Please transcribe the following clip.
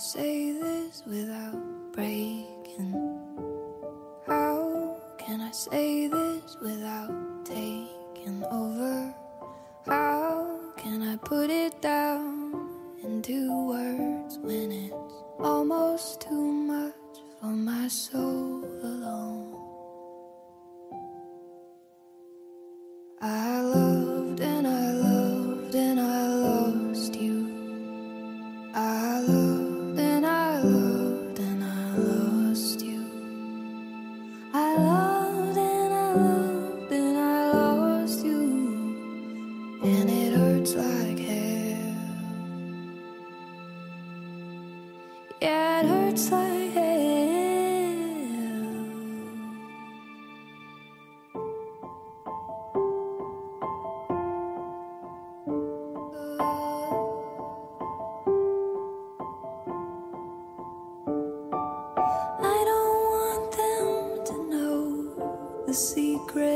say this without breaking? How can I say this without taking over? How can I put it down into words when it's almost too much for my soul alone? I loved and I loved and I lost you. I loved and I loved and I lost you. I loved and I loved and I lost you. And it hurts like hell. Yeah, it hurts like hell. I don't want them to know the secret.